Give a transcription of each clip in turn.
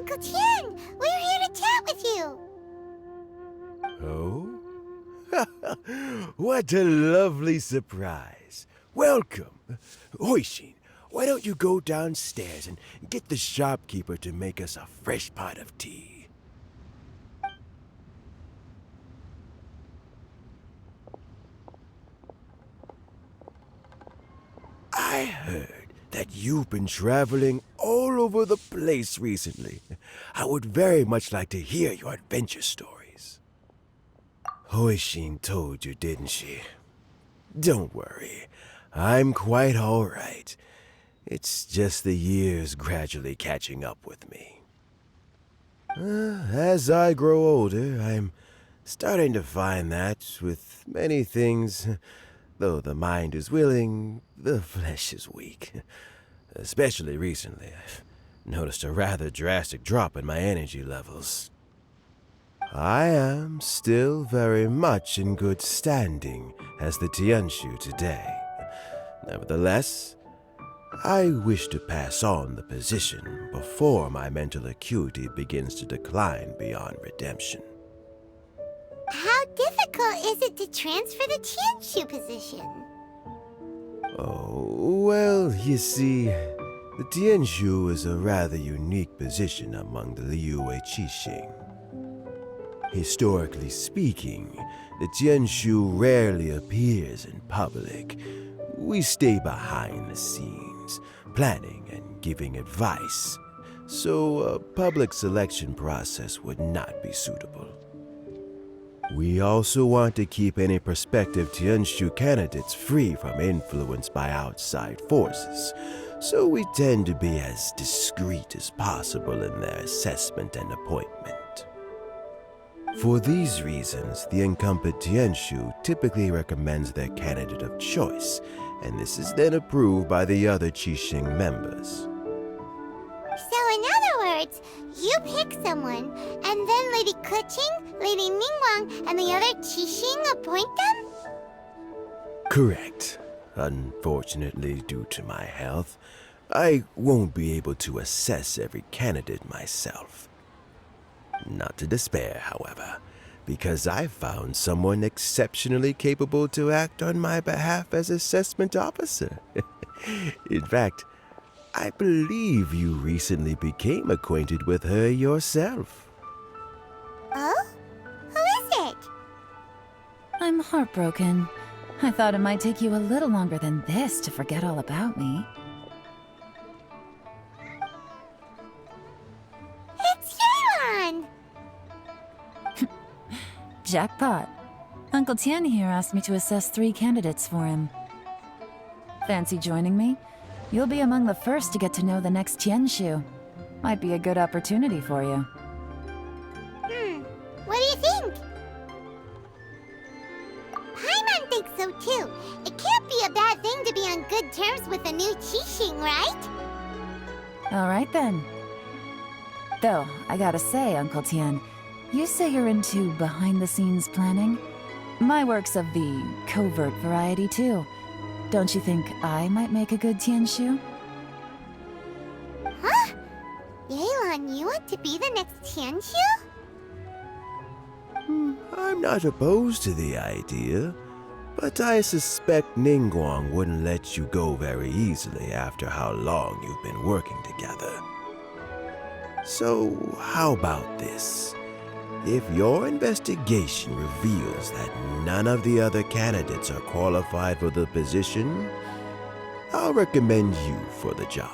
Uncle Tian! We're here to chat with you! Oh? What a lovely surprise. Welcome. Hoishin, why don't you go downstairs and get the shopkeeper to make us a fresh pot of tea? I heard that you've been traveling all over the place recently. I would very much like to hear your adventure stories. Hoishin told you, didn't she? Don't worry. I'm quite all right. It's just the years gradually catching up with me. As I grow older, I'm starting to find that with many things, though the mind is willing, the flesh is weak. Especially recently, I've noticed a rather drastic drop in my energy levels. I am still very much in good standing as the Tianshu today. Nevertheless, I wish to pass on the position before my mental acuity begins to decline beyond redemption. How difficult is it to transfer the Tianshu position? Oh, well, you see, the Tianshu is a rather unique position among the Liyue Qixing. Historically speaking, the Tianshu rarely appears in public. We stay behind the scenes, planning and giving advice, so a public selection process would not be suitable. We also want to keep any prospective Tianshu candidates free from influence by outside forces, so we tend to be as discreet as possible in their assessment and appointment. For these reasons, the incumbent Tianshu typically recommends their candidate of choice, and this is then approved by the other Qixing members. So in other words, you pick someone, and then Lady Keqing, Lady Ningguang, and the other Qixing appoint them? Correct. Unfortunately, due to my health, I won't be able to assess every candidate myself. Not to despair, however, because I found someone exceptionally capable to act on my behalf as assessment officer. In fact, I believe you recently became acquainted with her yourself. Oh? Who is it? I'm heartbroken. I thought it might take you a little longer than this to forget all about me. It's Yelan! Jackpot. Uncle Tian here asked me to assess 3 candidates for him. Fancy joining me? You'll be among the first to get to know the next Tianshu. Might be a good opportunity for you. What do you think? Paimon thinks so too. It can't be a bad thing to be on good terms with a new Qixing, right? Alright then. Though, I gotta say, Uncle Tian, you say you're into behind-the-scenes planning? My work's of the covert variety too. Don't you think I might make a good Tianshu? Huh? Yelan, you want to be the next Tianshu? I'm not opposed to the idea, but I suspect Ningguang wouldn't let you go very easily after how long you've been working together. So, how about this? If your investigation reveals that none of the other candidates are qualified for the position, I'll recommend you for the job.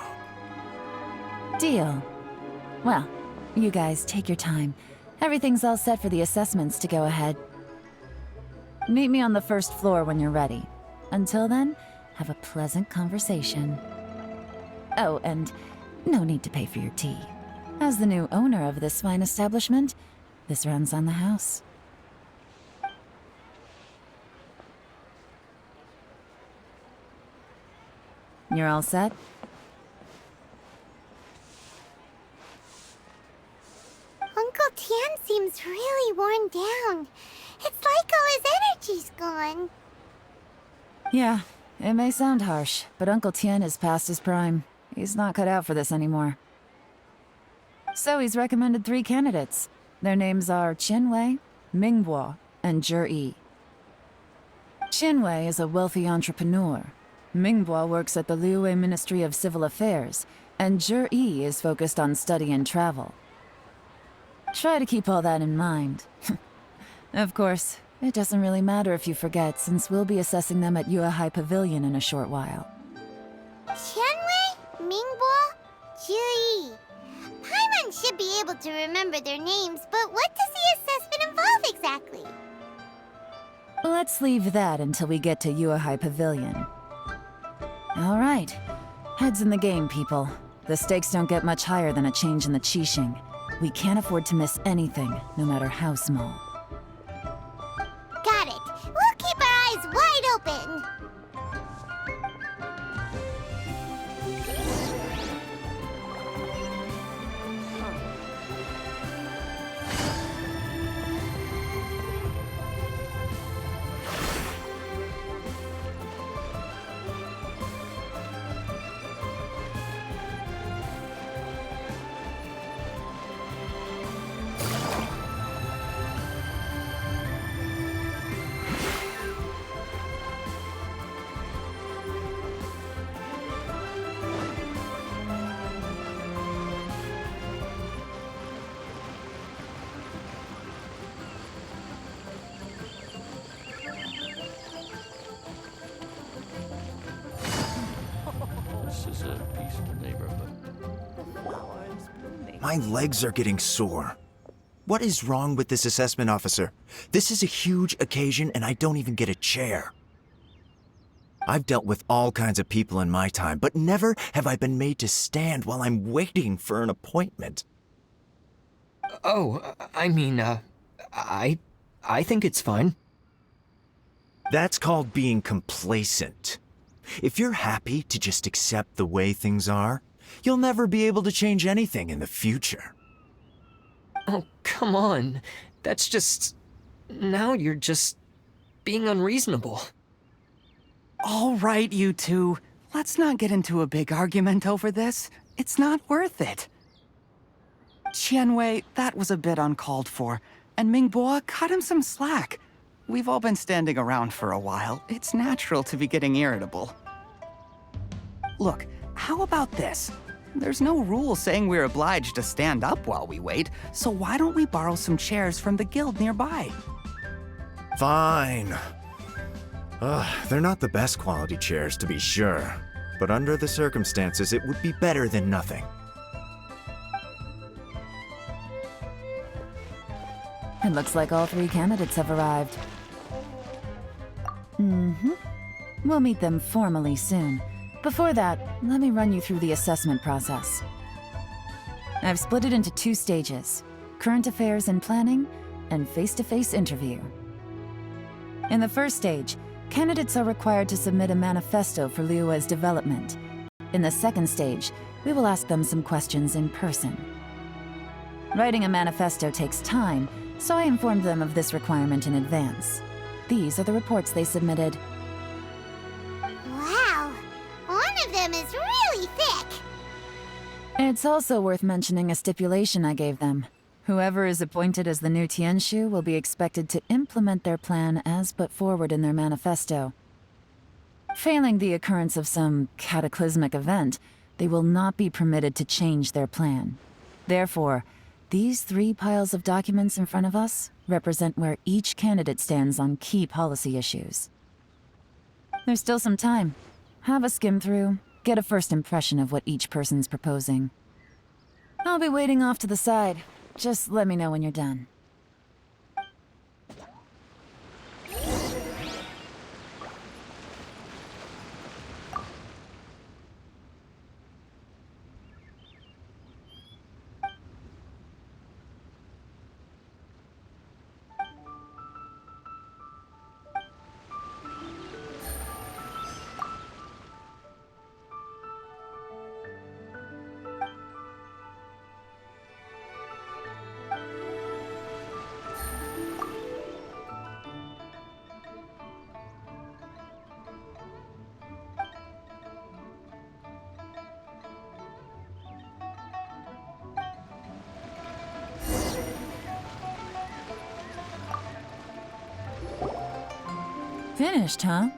Deal. Well, you guys take your time. Everything's all set for the assessments to go ahead. Meet me on the first floor when you're ready. Until then, have a pleasant conversation. Oh, and no need to pay for your tea. As the new owner of this fine establishment, this runs on the house. You're all set? Uncle Tian seems really worn down. It's like all his energy's gone. Yeah, it may sound harsh, but Uncle Tian is past his prime. He's not cut out for this anymore. So he's recommended 3 candidates. Their names are Qianwei, Mingbo, and Zhi. Qianwei is a wealthy entrepreneur. Mingbo works at the Liyue Ministry of Civil Affairs, and Zhi is focused on study and travel. Try to keep all that in mind. Of course, it doesn't really matter if you forget, since we'll be assessing them at Yuehai Pavilion in a short while. Qianwei, Mingbo, Zhi. Paimon should be able to remember their names, but what does the assessment involve exactly? Let's leave that until we get to Yuehai Pavilion. All right. Heads in the game, people. The stakes don't get much higher than a change in the Qixing. We can't afford to miss anything, no matter how small. Got it. We'll keep our eyes wide open. This is a peaceful neighborhood. My legs are getting sore. What is wrong with this assessment officer? This is a huge occasion and I don't even get a chair. I've dealt with all kinds of people in my time, but never have I been made to stand while I'm waiting for an appointment. Oh, I think it's fine. That's called being complacent. If you're happy to just accept the way things are, you'll never be able to change anything in the future. Oh, come on. That's just... Now you're just being unreasonable. All right, you two. Let's not get into a big argument over this. It's not worth it. Qianwei, that was a bit uncalled for. And Mingbo, cut him some slack. We've all been standing around for a while. It's natural to be getting irritable. Look, how about this? There's no rule saying we're obliged to stand up while we wait, so why don't we borrow some chairs from the guild nearby? Fine. They're not the best quality chairs, to be sure. But under the circumstances, it would be better than nothing. It looks like all 3 candidates have arrived. We'll meet them formally soon. Before that, let me run you through the assessment process. I've split it into 2 stages: current affairs and planning, and face-to-face interview. In the first stage, candidates are required to submit a manifesto for Liyue's development. In the second stage, we will ask them some questions in person. Writing a manifesto takes time, so I informed them of this requirement in advance. These are the reports they submitted. Wow. One of them is really thick. It's also worth mentioning a stipulation I gave them. Whoever is appointed as the new Tianshu will be expected to implement their plan as put forward in their manifesto. Failing the occurrence of some cataclysmic event, they will not be permitted to change their plan. Therefore, these 3 piles of documents in front of us represent where each candidate stands on key policy issues. There's still some time. Have a skim through, get a first impression of what each person's proposing. I'll be waiting off to the side. Just let me know when you're done. Finished, huh?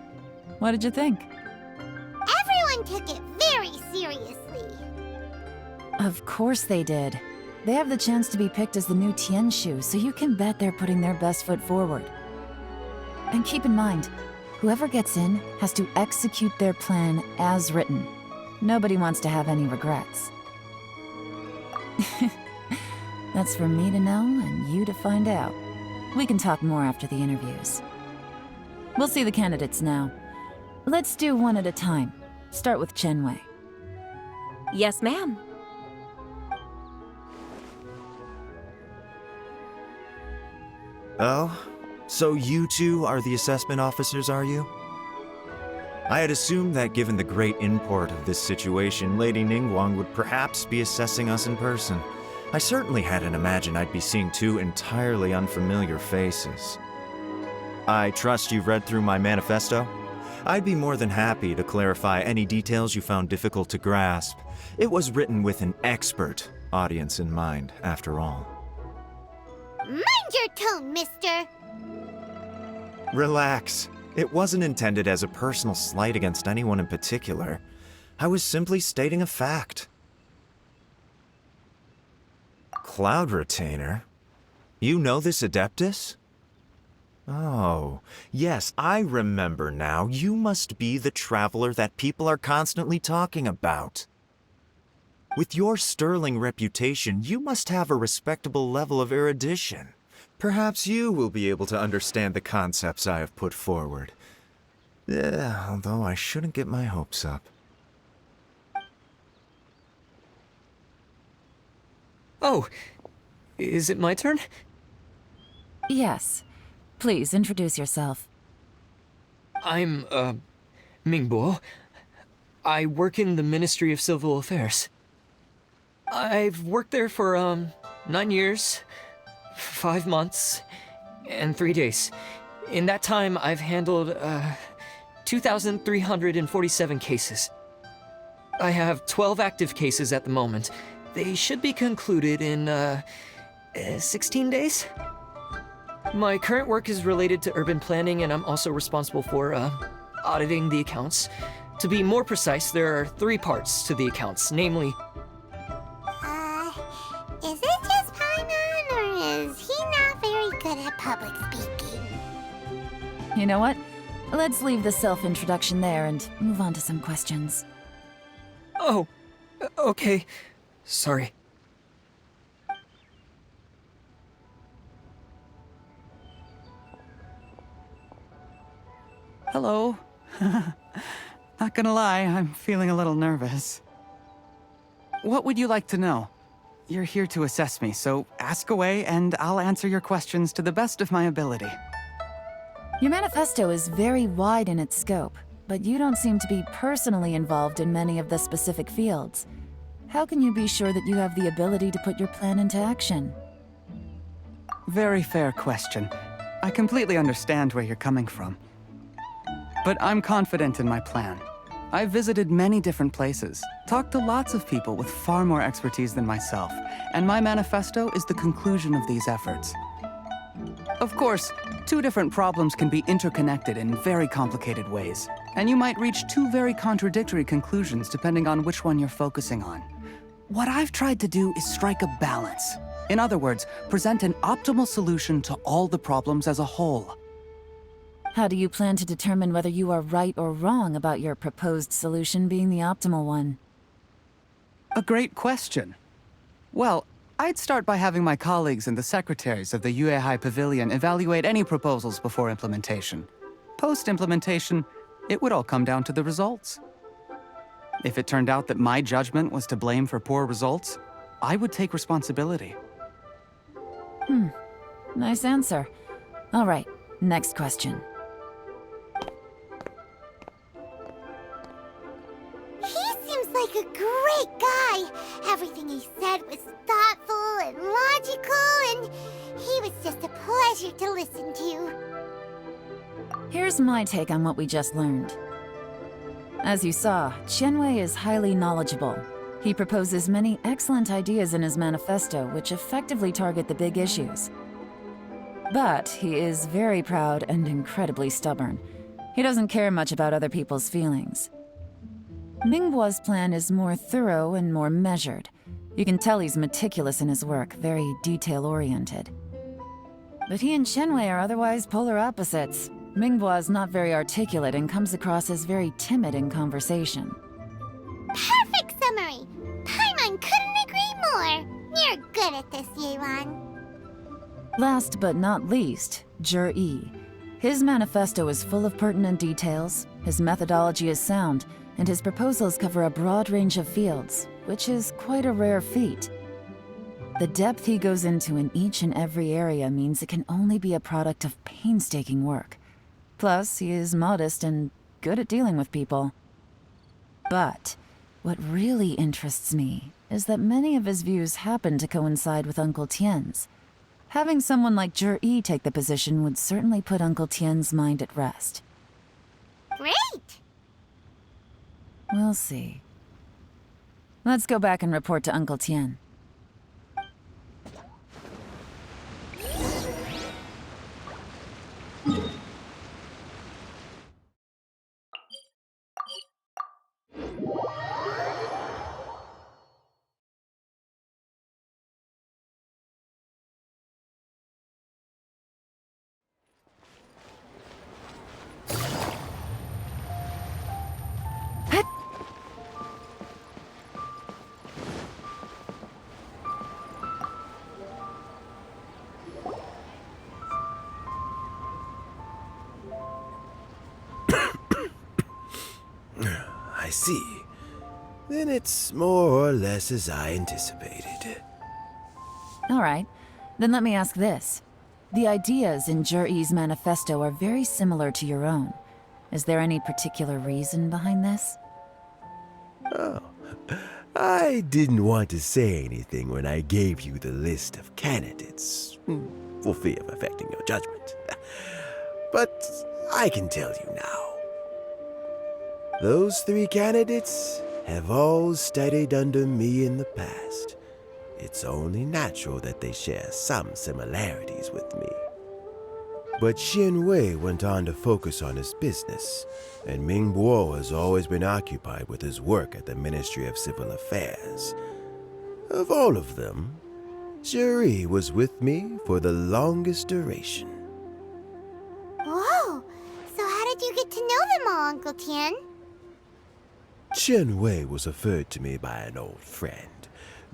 What did you think? Everyone took it very seriously. Of course they did. They have the chance to be picked as the new Tianshu, so you can bet they're putting their best foot forward. And keep in mind, whoever gets in has to execute their plan as written. Nobody wants to have any regrets. That's for me to know and you to find out. We can talk more after the interviews. We'll see the candidates now. Let's do one at a time. Start with Chenwei. Yes, ma'am. Oh? So you two are the assessment officers, are you? I had assumed that given the great import of this situation, Lady Ningguang would perhaps be assessing us in person. I certainly hadn't imagined I'd be seeing two entirely unfamiliar faces. I trust you've read through my manifesto? I'd be more than happy to clarify any details you found difficult to grasp. It was written with an expert audience in mind, after all. Mind your tone, mister. Relax. It wasn't intended as a personal slight against anyone in particular. I was simply stating a fact. Cloud Retainer? You know this Adeptus? Oh, yes, I remember now. You must be the traveler that people are constantly talking about. With your sterling reputation, you must have a respectable level of erudition. Perhaps you will be able to understand the concepts I have put forward. Although I shouldn't get my hopes up. Oh, is it my turn? Yes. Please, introduce yourself. I'm, Mingbo. I work in the Ministry of Civil Affairs. I've worked there for, 9 years, 5 months, and 3 days. In that time, I've handled, 2,347 cases. I have 12 active cases at the moment. They should be concluded in, 16 days? My current work is related to urban planning, and I'm also responsible for, auditing the accounts. To be more precise, there are 3 parts to the accounts, namely... Is it just Paimon, or is he not very good at public speaking? You know what? Let's leave the self-introduction there and move on to some questions. Oh, okay. Sorry. Hello. Not gonna lie, I'm feeling a little nervous. What would you like to know? You're here to assess me, so ask away and I'll answer your questions to the best of my ability. Your manifesto is very wide in its scope, but you don't seem to be personally involved in many of the specific fields. How can you be sure that you have the ability to put your plan into action? Very fair question. I completely understand where you're coming from. But I'm confident in my plan. I've visited many different places, talked to lots of people with far more expertise than myself, and my manifesto is the conclusion of these efforts. Of course, 2 different problems can be interconnected in very complicated ways, and you might reach 2 very contradictory conclusions depending on which one you're focusing on. What I've tried to do is strike a balance. In other words, present an optimal solution to all the problems as a whole. How do you plan to determine whether you are right or wrong about your proposed solution being the optimal one? A great question. Well, I'd start by having my colleagues and the secretaries of the Yuehai Pavilion evaluate any proposals before implementation. Post-implementation, it would all come down to the results. If it turned out that my judgment was to blame for poor results, I would take responsibility. Nice answer. All right, next question. He seems like a great guy. Everything he said was thoughtful and logical, and he was just a pleasure to listen to. Here's my take on what we just learned. As you saw, Chenwei is highly knowledgeable. He proposes many excellent ideas in his manifesto which effectively target the big issues. But he is very proud and incredibly stubborn. He doesn't care much about other people's feelings. Mingboa's plan is more thorough and more measured. You can tell he's meticulous in his work, very detail-oriented. But he and Shenwei are otherwise polar opposites. Mingboa is not very articulate and comes across as very timid in conversation. Perfect summary! Paimon couldn't agree more! You're good at this, Yuan. Last but not least, Jur-E. His manifesto is full of pertinent details, his methodology is sound, and his proposals cover a broad range of fields, which is quite a rare feat. The depth he goes into in each and every area means it can only be a product of painstaking work. Plus, he is modest and good at dealing with people. But what really interests me is that many of his views happen to coincide with Uncle Tien's. Having someone like Jur-E take the position would certainly put Uncle Tien's mind at rest. Great! We'll see. Let's go back and report to Uncle Tien. I see. Then it's more or less as I anticipated. All right, then let me ask this. The ideas in Jur-E's manifesto are very similar to your own. Is there any particular reason behind this? Oh, I didn't want to say anything when I gave you the list of candidates, for fear of affecting your judgment. But I can tell you now. Those 3 candidates have all studied under me in the past. It's only natural that they share some similarities with me. But Shenwei went on to focus on his business, and Mingbo has always been occupied with his work at the Ministry of Civil Affairs. Of all of them, Jur-E was with me for the longest duration. Whoa! So how did you get to know them all, Uncle Tien? Shenwei was referred to me by an old friend.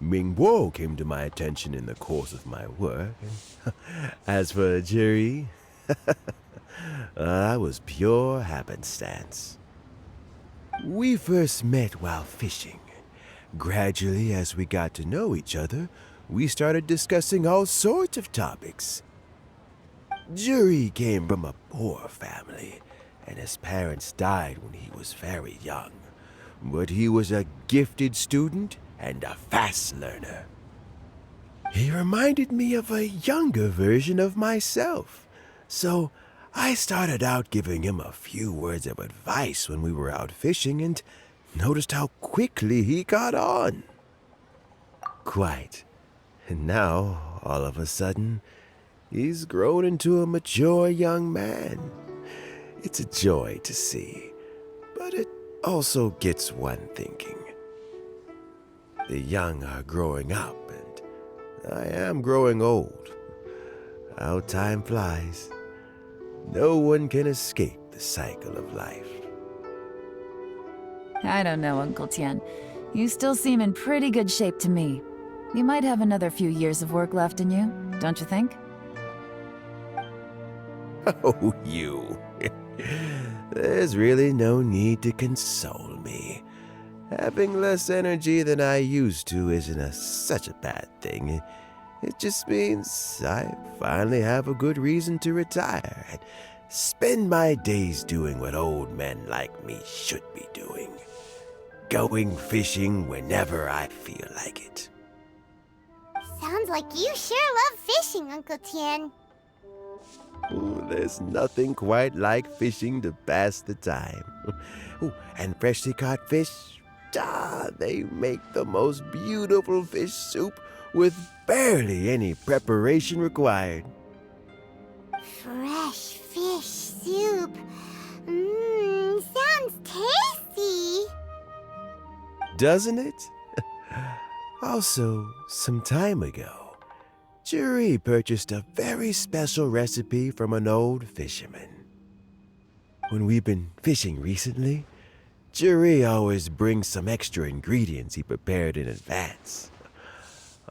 Mingbo came to my attention in the course of my work. As for Jur-E, that was pure happenstance. We first met while fishing. Gradually, as we got to know each other, we started discussing all sorts of topics. Jur-E came from a poor family, and his parents died when he was very young. But he was a gifted student and a fast learner. He reminded me of a younger version of myself, so I started out giving him a few words of advice when we were out fishing and noticed how quickly he got on. Quite. And now, all of a sudden, he's grown into a mature young man. It's a joy to see, but it also gets one thinking. The young are growing up, and I am growing old. How time flies. No one can escape the cycle of life. I don't know, Uncle Tien. You still seem in pretty good shape to me. You might have another few years of work left in you, don't you think? Oh, you. There's really no need to console me. Having less energy than I used to isn't such a bad thing. It just means I finally have a good reason to retire and spend my days doing what old men like me should be doing. Going fishing whenever I feel like it. Sounds like you sure love fishing, Uncle Tien. Ooh, there's nothing quite like fishing to pass the time. Ooh, and freshly caught fish, they make the most beautiful fish soup with barely any preparation required. Fresh fish soup. Sounds tasty. Doesn't it? Also, some time ago, Juri purchased a very special recipe from an old fisherman. When we've been fishing recently, Juri always brings some extra ingredients he prepared in advance.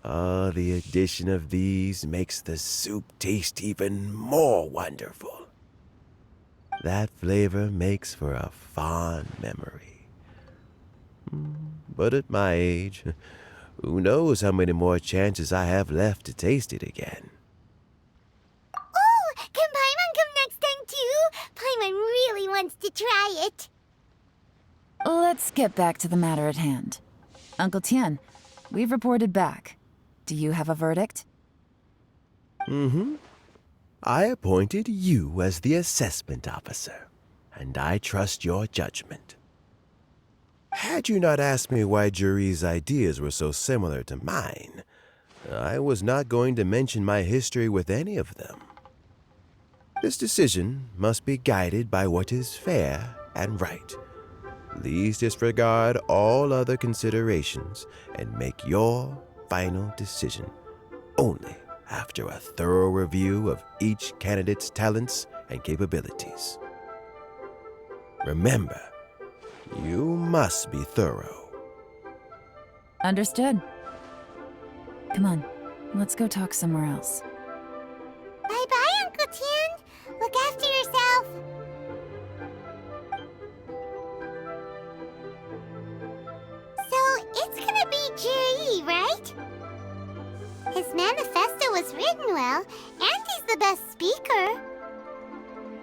The addition of these makes the soup taste even more wonderful. That flavor makes for a fond memory. But at my age, who knows how many more chances I have left to taste it again. Oh, can Paimon come next time too? Paimon really wants to try it. Let's get back to the matter at hand. Uncle Tian, we've reported back. Do you have a verdict? I appointed you as the assessment officer, and I trust your judgment. Had you not asked me why Juri's ideas were so similar to mine, I was not going to mention my history with any of them. This decision must be guided by what is fair and right. Please disregard all other considerations and make your final decision only after a thorough review of each candidate's talents and capabilities. Remember, you must be thorough. Understood. Come on, let's go talk somewhere else. Bye-bye, Uncle Tian. Look after yourself. So, it's gonna be Juri, right? His manifesto was written well, and he's the best speaker.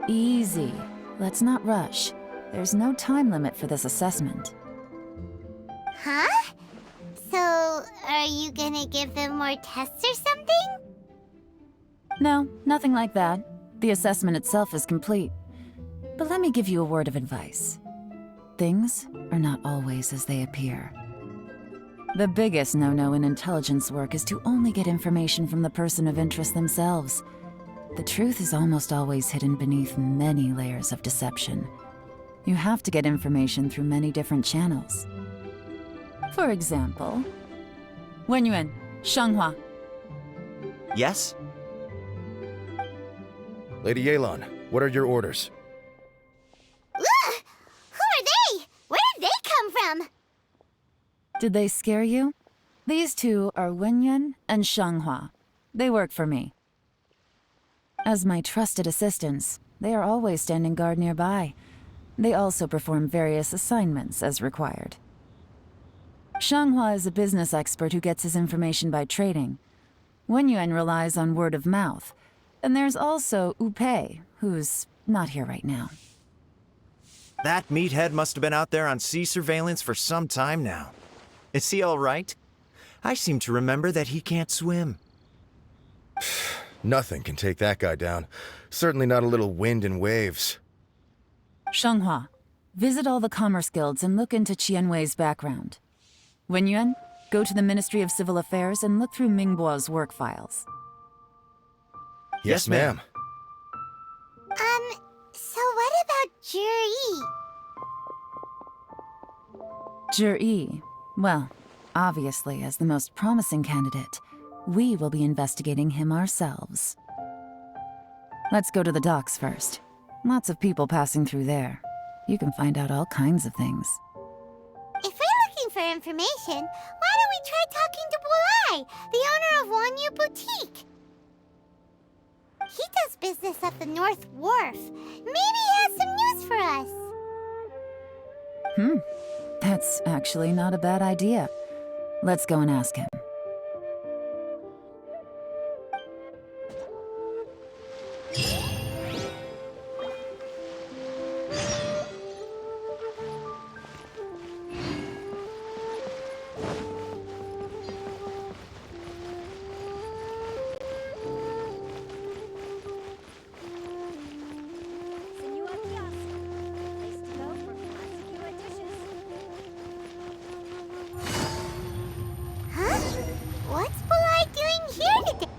Easy. Let's not rush. There's no time limit for this assessment. Huh? So, are you gonna give them more tests or something? No, nothing like that. The assessment itself is complete. But let me give you a word of advice. Things are not always as they appear. The biggest no-no in intelligence work is to only get information from the person of interest themselves. The truth is almost always hidden beneath many layers of deception. You have to get information through many different channels. For example, Wenyuan, Shanghua. Yes? Lady Yelan, what are your orders? Ugh! Who are they? Where did they come from? Did they scare you? These two are Wenyuan and Shanghua. They work for me. As my trusted assistants, they are always standing guard nearby. They also perform various assignments as required. Shanghua is a business expert who gets his information by trading. Wenyuan relies on word of mouth. And there's also Upei, who's not here right now. That meathead must have been out there on sea surveillance for some time now. Is he all right? I seem to remember that he can't swim. Nothing can take that guy down. Certainly not a little wind and waves. Shanghua, visit all the commerce guilds and look into Qianwei's background. Wenyuan, go to the Ministry of Civil Affairs and look through Mingbo's work files. Yes, ma'am. So what about Juri? Juri, well, obviously, as the most promising candidate, we will be investigating him ourselves. Let's go to the docks first. Lots of people passing through there. You can find out all kinds of things. If we're looking for information, why don't we try talking to Bulai, the owner of Wanyu Boutique? He does business at the North Wharf. Maybe he has some news for us. That's actually not a bad idea. Let's go and ask him. Huh? What's Bulai doing here today?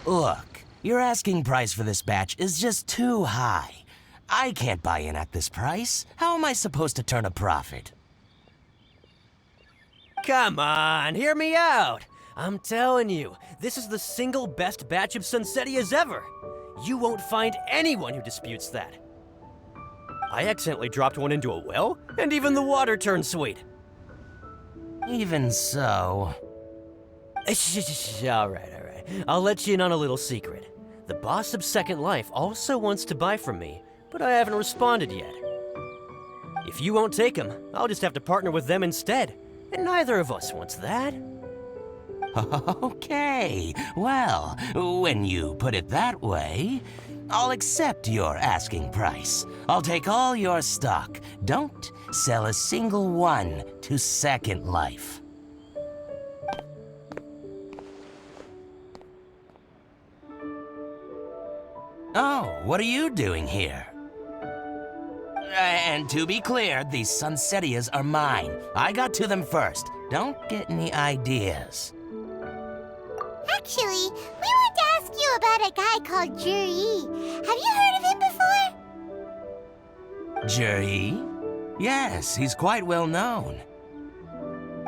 Look, your asking price for this batch is just too high. I can't buy in at this price. How am I supposed to turn a profit? Come on, hear me out. I'm telling you, this is the single best batch of Sunsettias ever. You won't find anyone who disputes that. I accidentally dropped one into a well, and even the water turned sweet. Even so... All right. I'll let you in on a little secret. The boss of Second Life also wants to buy from me, but I haven't responded yet. If you won't take him, I'll just have to partner with them instead, and neither of us wants that. Okay, well, when you put it that way, I'll accept your asking price. I'll take all your stock. Don't sell a single one to Second Life. Oh, what are you doing here? And to be clear, these Sunsettias are mine. I got to them first. Don't get any ideas. Actually, we want to ask you about a guy called Juri. Have you heard of him before? Juri? Yes, he's quite well known.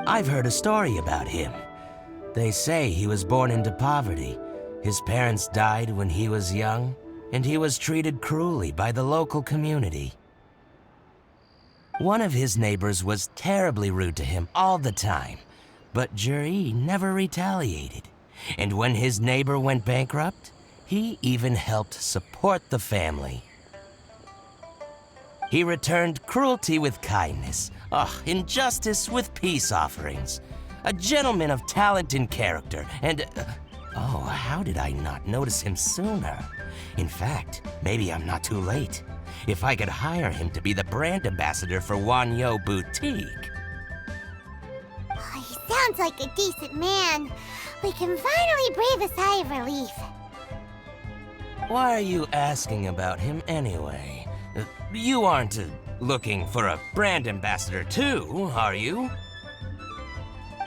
I've heard a story about him. They say he was born into poverty. His parents died when he was young, and he was treated cruelly by the local community. One of his neighbors was terribly rude to him all the time, but Juri never retaliated. And when his neighbor went bankrupt, he even helped support the family. He returned cruelty with kindness, injustice with peace offerings. A gentleman of talent and character, and... oh, how did I not notice him sooner? In fact, maybe I'm not too late. If I could hire him to be the brand ambassador for Wanyo Boutique. Oh, he sounds like a decent man. We can finally breathe a sigh of relief. Why are you asking about him anyway? You aren't looking for a brand ambassador too, are you?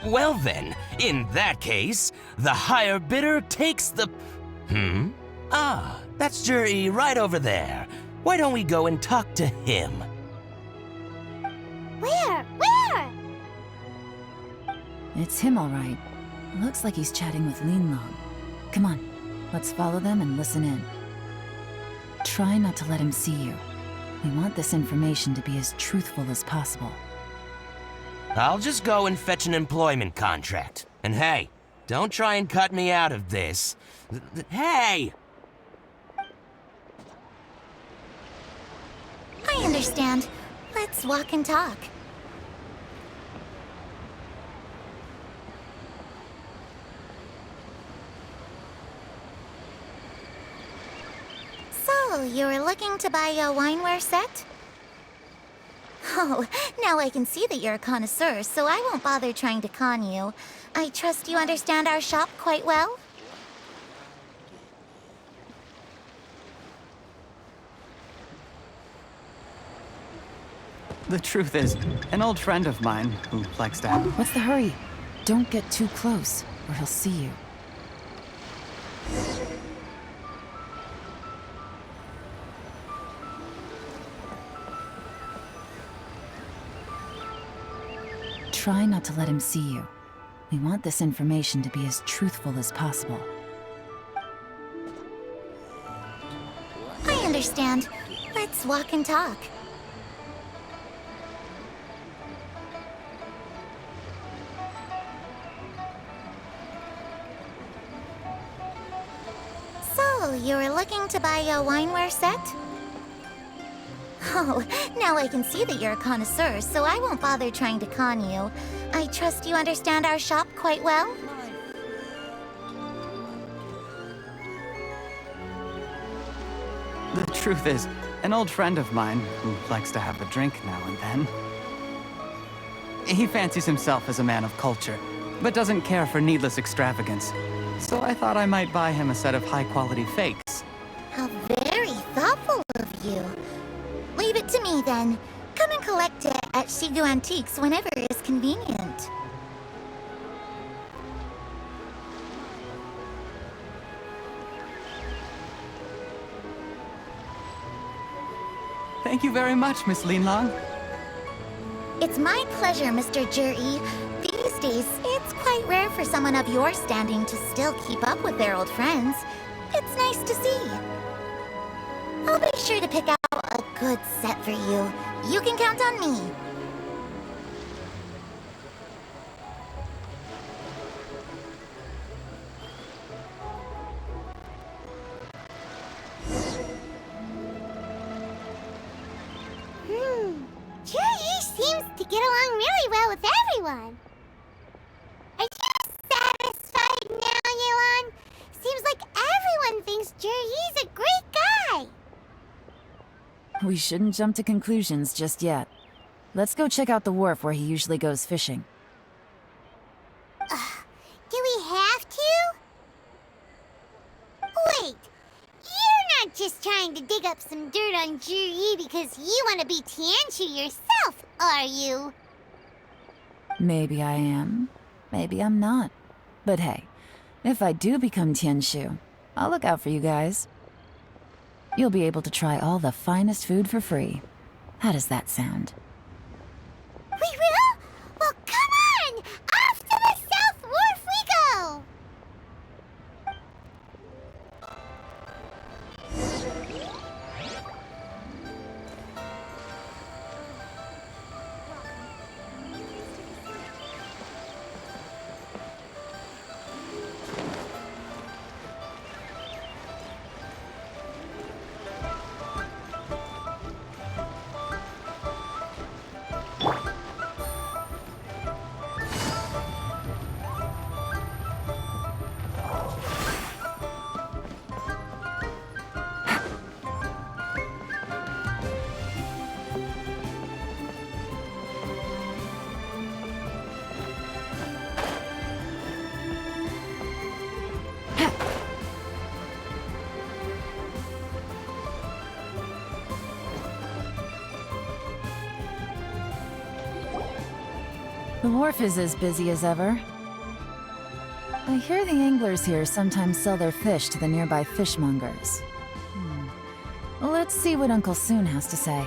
Well then, in that case, the higher bidder takes the... Ah, that's Juri right over there. Why don't we go and talk to him? Where? It's him, all right. Looks like he's chatting with Linlong. Come on, let's follow them and listen in. Try not to let him see you. We want this information to be as truthful as possible. I'll just go and fetch an employment contract. And hey, don't try and cut me out of this. Hey! I understand. Let's walk and talk. So, you were looking to buy a wineware set? Oh, now I can see that you're a connoisseur, so I won't bother trying to con you. I trust you understand our shop quite well? The truth is, an old friend of mine who likes to have... What's the hurry? Don't get too close, or he'll see you. Try not to let him see you. We want this information to be as truthful as possible. I understand. Let's walk and talk. So, you were looking to buy a wineware set? Oh, now I can see that you're a connoisseur, so I won't bother trying to con you. I trust you understand our shop quite well? The truth is, an old friend of mine who likes to have a drink now and then. He fancies himself as a man of culture, but doesn't care for needless extravagance. So I thought I might buy him a set of high-quality fakes. How very thoughtful of you. Leave it to me, then. Come and collect it at Shigu Antiques whenever is convenient. Thank you very much, Miss Linlong. It's my pleasure, Mr. Juri. These days, it's quite rare for someone of your standing to still keep up with their old friends. It's nice to see. I'll be sure to pick out a good set for you. You can count on me. Juri seems to get along really well with everyone. Are you satisfied now, Yelan? Seems like everyone thinks Juri's a great guy. We shouldn't jump to conclusions just yet. Let's go check out the wharf where he usually goes fishing. Do we have to? Wait, you're not just trying to dig up some dirt on Juri because you want to be Tianshu yourself, are you? Maybe I am, maybe I'm not. But hey, if I do become Tianshu, I'll look out for you guys. You'll be able to try all the finest food for free. How does that sound? We will? Well, come on! Off to the South Wharf we go! The wharf is as busy as ever. I hear the anglers here sometimes sell their fish to the nearby fishmongers. Let's see what Uncle Soon has to say.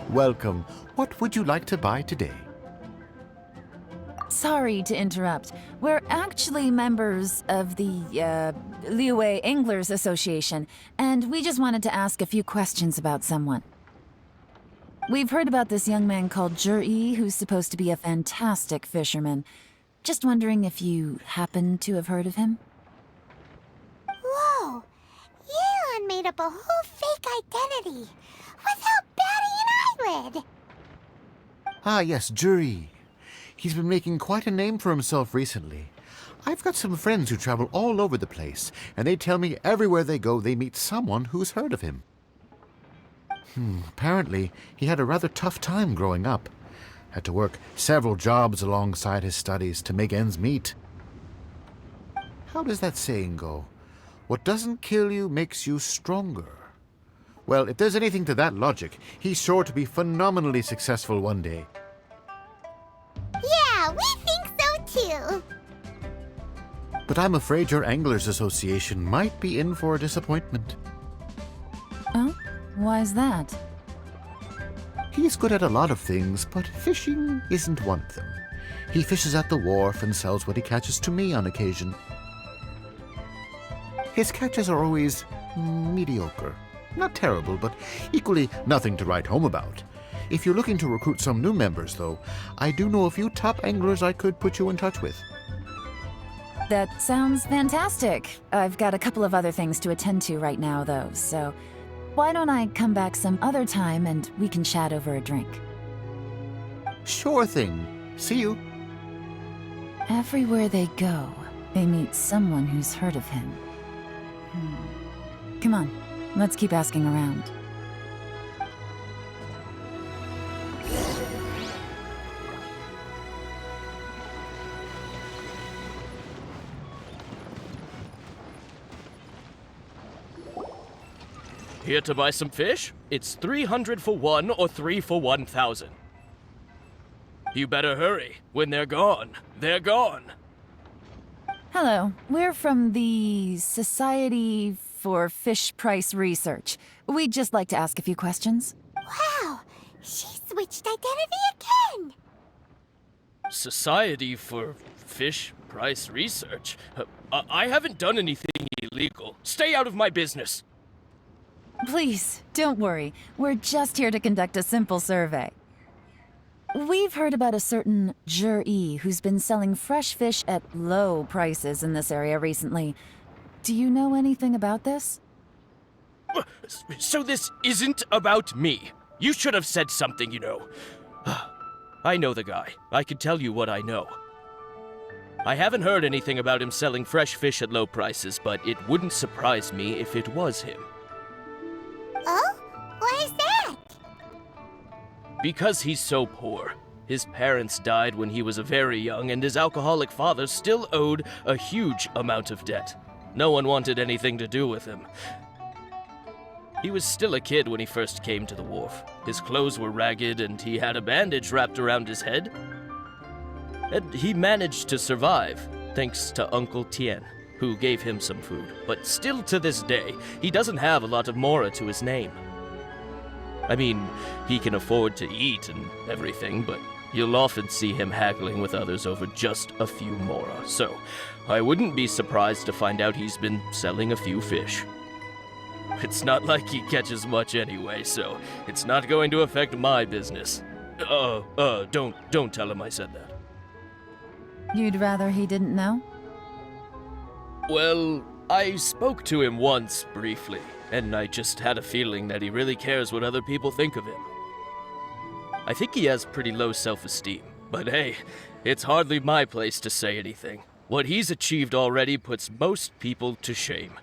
Welcome. What would you like to buy today? Sorry to interrupt. We're actually members of the, Liyue Anglers Association, and we just wanted to ask a few questions about someone. We've heard about this young man called Juri, who's supposed to be a fantastic fisherman. Just wondering if you happen to have heard of him? Whoa! Yelan made up a whole fake identity without batting an eyelid! Ah, yes, Juri. He's been making quite a name for himself recently. I've got some friends who travel all over the place, and they tell me everywhere they go they meet someone who's heard of him. Apparently, he had a rather tough time growing up. Had to work several jobs alongside his studies to make ends meet. How does that saying go? What doesn't kill you makes you stronger. Well, if there's anything to that logic, he's sure to be phenomenally successful one day. Yeah, we think so too! But I'm afraid your Anglers Association might be in for a disappointment. Oh? Why's that? He's good at a lot of things, but fishing isn't one of them. He fishes at the wharf and sells what he catches to me on occasion. His catches are always mediocre. Not terrible, but equally nothing to write home about. If you're looking to recruit some new members, though, I do know a few top anglers I could put you in touch with. That sounds fantastic. I've got a couple of other things to attend to right now, though, so why don't I come back some other time and we can chat over a drink? Sure thing. See you. Everywhere they go, they meet someone who's heard of him. Come on, let's keep asking around. Here to buy some fish? It's 300 for one or 3 for 1,000. You better hurry. When they're gone, they're gone. Hello, we're from the Society for Fish Price Research. We'd just like to ask a few questions. Wow, she switched identity again! Society for Fish Price Research? I haven't done anything illegal. Stay out of my business. Please, don't worry. We're just here to conduct a simple survey. We've heard about a certain Jur-E who's been selling fresh fish at low prices in this area recently. Do you know anything about this? So this isn't about me. You should have said something, you know. I know the guy. I can tell you what I know. I haven't heard anything about him selling fresh fish at low prices, but it wouldn't surprise me if it was him. Oh? Why is that? Because he's so poor. His parents died when he was very young, and his alcoholic father still owed a huge amount of debt. No one wanted anything to do with him. He was still a kid when he first came to the wharf. His clothes were ragged, and he had a bandage wrapped around his head. And he managed to survive, thanks to Uncle Tien, who gave him some food. But still to this day, he doesn't have a lot of mora to his name. I mean, he can afford to eat and everything, but you'll often see him haggling with others over just a few mora. So, I wouldn't be surprised to find out he's been selling a few fish. It's not like he catches much anyway, so it's not going to affect my business. Don't tell him I said that. You'd rather he didn't know? Well, I spoke to him once, briefly, and I just had a feeling that he really cares what other people think of him. I think he has pretty low self-esteem, but hey, it's hardly my place to say anything. What he's achieved already puts most people to shame.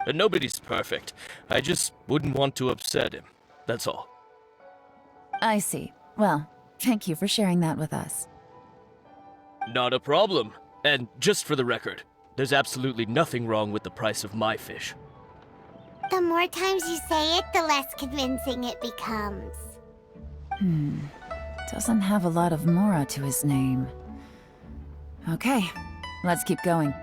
And nobody's perfect. I just wouldn't want to upset him. That's all. I see. Well, thank you for sharing that with us. Not a problem. And just for the record, there's absolutely nothing wrong with the price of my fish. The more times you say it, the less convincing it becomes. Doesn't have a lot of mora to his name. Okay, let's keep going.